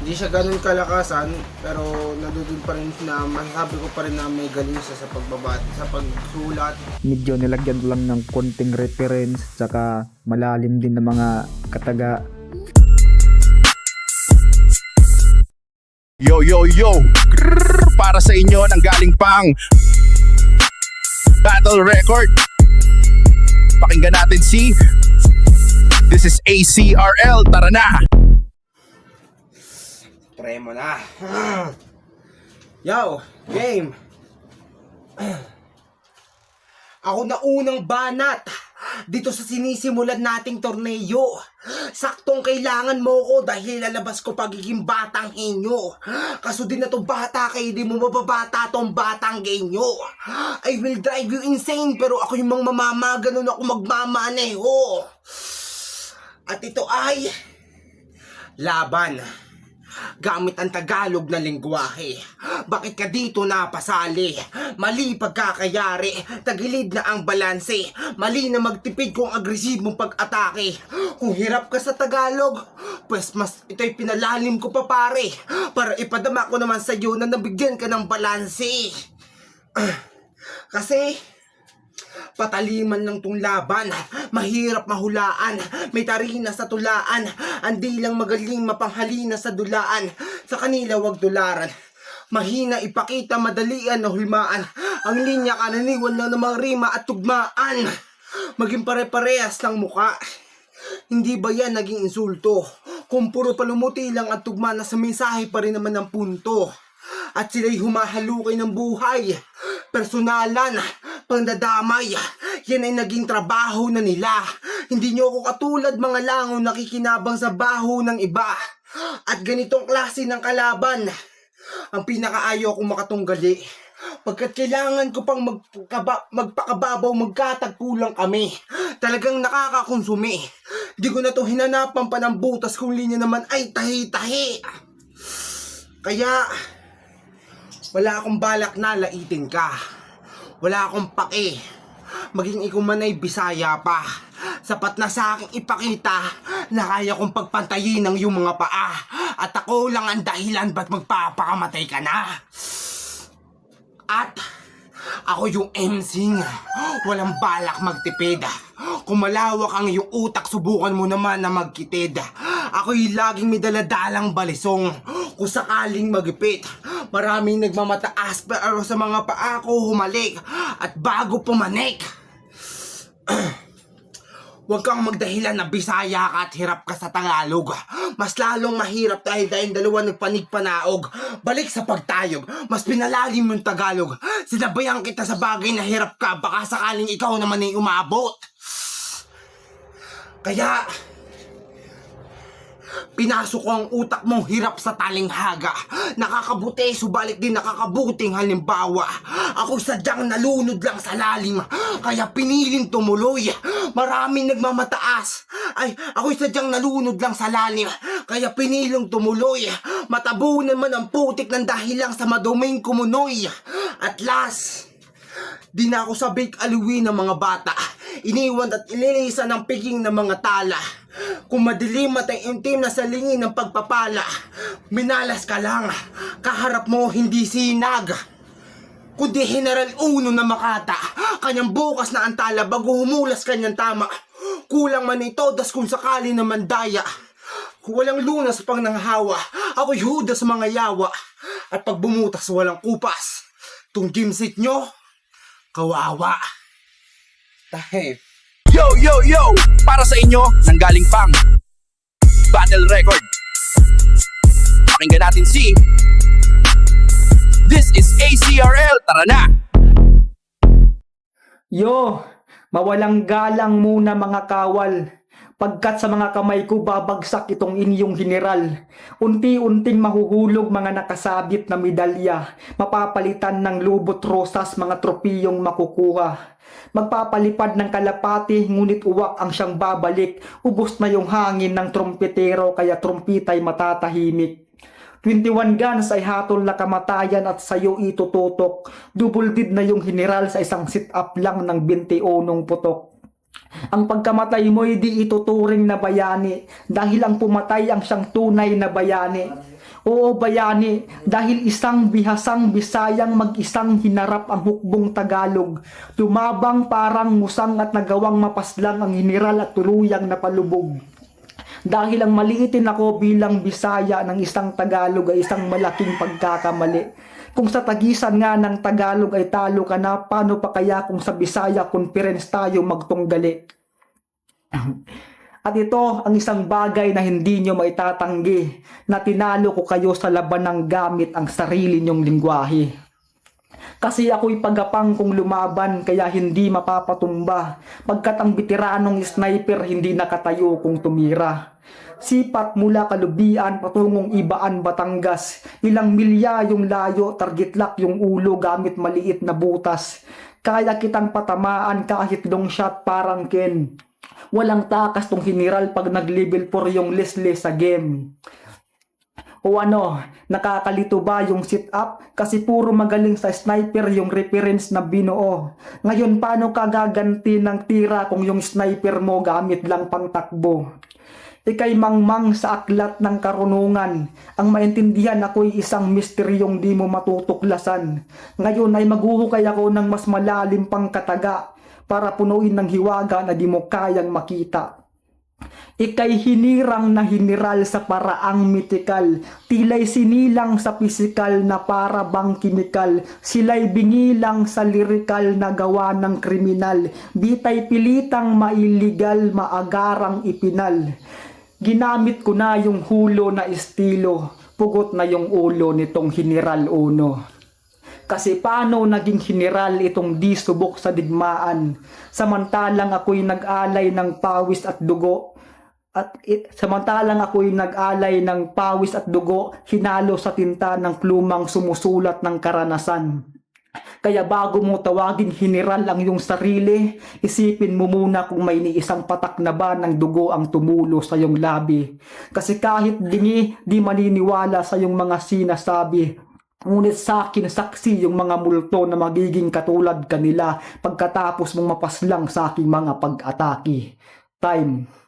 Hindi siya ganun kalakasan, pero nadudun pa rin na masasabi ko pa rin na may galing siya sa pagbabat, sa pagsulat. Medyo nilagyan ko lang ng konting reference, tsaka malalim din ng mga kataga. Yo yo yo, Grrr, para sa inyo nang galing pang Battle Record. Pakinggan natin si This is ACRL, tara na. Try mo na. Yo, game. Ako na unang banat dito sa sinisimulan nating torneo. Saktong kailangan mo ko dahil lalabas ko pagiging batang henyo. Kaso din na tong bata kayo, di mo mababata tong batang genyo. I will drive you insane, pero ako yung mamama, ganun ako magmamaneho. At ito ay laban gamit ang Tagalog na lengguwahe. Bakit ka dito napasali? Mali pagkakayari, tagilid na ang balanse. Mali na magtipid kung agresibong pag-atake. Kung hirap ka sa Tagalog, pues mas ito'y pinalalim ko pa pare, para ipadama ko naman sa iyo na nabigyan ka ng balanse. Kasi pataliman lang tong laban, mahirap mahulaan, may tarina sa tulaan, andi lang magaling mapanghalina sa dulaan, sa kanila wag dularan, mahina ipakita, madalian na hulmaan, ang linya kananiwan lang ng mga rima at tugmaan, maging pare-parehas ng muka. Hindi ba yan naging insulto? Kung puro palumuti lang at tugma, na sa mensahe pa rin naman ang punto. At sila'y humahalukay ng buhay, personalan, pangdadamay, yan ay naging trabaho na nila. Hindi nyo ako katulad mga langaw nakikinabang sa baho ng iba. At ganitong klase ng kalaban ang pinakaayaw kong makatunggali, pagkat kailangan ko pang magpakababaw, magkatagpo lang kami. Talagang nakakakonsumi. Di ko na to hinanapan pa ng butas kung linya naman ay tahi-tahi. Kaya wala akong balak na laitin ka. Wala akong pake, maging ikaw man ay Bisaya pa. Sapat na sa aking ipakita na kaya kong pagpantayin ng iyong mga paa. At ako lang ang dahilan ba't magpapakamatay ka na. At ako yung MC, walang balak magtipid. Kung malawak ang iyong utak, subukan mo naman na magkitid. Ako'y laging may daladalang balisong, kung sakaling magipit. Maraming nagmamataas, pero sa mga paa ko humalik. At bago pumanik, huwag kang magdahilan na Bisaya ka at hirap ka sa Tagalog. Mas lalong mahirap dahil dalawa nagpanig-panaog. Balik sa pagtayog, mas pinalalim yung Tagalog. Sinabayan kita sa bagay na hirap ka, baka sakaling ikaw naman ay umabot. Kaya pinasok ko ang utak mong hirap sa talinghaga. Nakakabuti, subalit din nakakabuting halimbawa. Ako sadyang nalunod lang sa lalim, kaya piniling tumuloy. Maraming nagmamataas, ay ako'y sadyang nalunod lang sa lalim, kaya piniling tumuloy. Matabunan man ang putik ng dahil lang sa maduming kumunoy. At last, di na ako sabik aliwin ng mga bata, iniwan at ilinisan ng piging ng mga tala. Kung madilim at ang intim na salingin ng pagpapala, minalas ka lang, kaharap mo hindi sinag, kundi General Uno na Makata. Kanyang bukas na antala bago humulas kanyang tama. Kulang man ito, das kung sakali naman daya. Kung walang lunas pang nanghawa, ako'y huda sa mga yawa. At pag bumutas walang kupas, tung gimsit nyo, kawawa. Tahe. Yo yo yo, para sa inyo nang galing pang Battle Record. Pakinggan natin si This is ACRL, tara na. Yo, mawalang galang muna mga kawal, pagkat sa mga kamay ko babagsak itong inyong general. Unti-unting mahuhulog mga nakasabit na medalya, mapapalitan ng lubot rosas mga tropiyong makukuha. Magpapalipad ng kalapati, ngunit uwak ang siyang babalik. Ubos na yung hangin ng trompetero, kaya trompita'y matatahimik. 21 guns ay hatol na kamatayan at sayo itututok. Double dead na yung general sa isang sit-up lang ng 21 putok. Ang pagkamatay mo'y di ituturing na bayani dahil ang pumatay ang siyang tunay na bayani. Oo, bayani, dahil isang bihasang Bisayang mag-isang hinarap ang hukbong Tagalog. Lumabang parang musang at nagawang mapaslang ang hiniral at tuluyang napalubog. Dahil ang maliitin ako bilang Bisaya ng isang Tagalog ay isang malaking pagkakamali. Kung sa tagisan nga ng Tagalog ay talo ka na, paano pa kaya kung sa Bisaya conference tayo magtunggali? At ito ang isang bagay na hindi nyo maitatanggi, na tinalo ko kayo sa laban ng gamit ang sarili nyong lingwahe. Kasi ako'y pagapang kung lumaban kaya hindi mapapatumba, pagkat ang bitiranong sniper hindi nakatayo kung tumira. Sipat mula Kalubian patungong Ibaan, Batangas, ilang milya yung layo, target lock yung ulo gamit maliit na butas. Kaya kitang patamaan kahit long shot parang Ken. Walang takas tong hiniral pag nag-level 4 yung Leslie sa game. O ano, nakakalito ba yung sit-up? Kasi puro magaling sa sniper yung reference na binuo. Ngayon, paano ka gaganti ng tira kung yung sniper mo gamit lang pang takbo? Ika'y mangmang sa aklat ng karunungan. Ang maintindihan ako'y isang misteryong di mo matutuklasan. Ngayon ay maghuhukay ako ng mas malalim pang kataga para punuin ng hiwaga na di mo kayang makita. Ika'y hinirang na hiniral sa paraang mitikal, tila'y sinilang sa pisikal na para bang kimikal, sila'y bingilang sa lirikal na gawa ng kriminal, bita'y pilitang mailigal, maagarang ipinal. Ginamit ko na yung hulo na estilo, pugot na yung ulo nitong hiniral uno. Kasi paano naging hiniral itong di subok sa digmaan, samantalang ako'y nag-alay ng pawis at dugo, hinalo sa tinta ng plumang sumusulat ng karanasan. Kaya bago mo tawaging hiniral ang iyong sarili, isipin mo muna kung may isang patak na ba ng dugo ang tumulo sa iyong labi. Kasi kahit dingi, di maniniwala sa iyong mga sinasabi. Ngunit sa akin saksi yung mga multo na magiging katulad kanila pagkatapos mong mapaslang sa aking mga pag-atake. Time.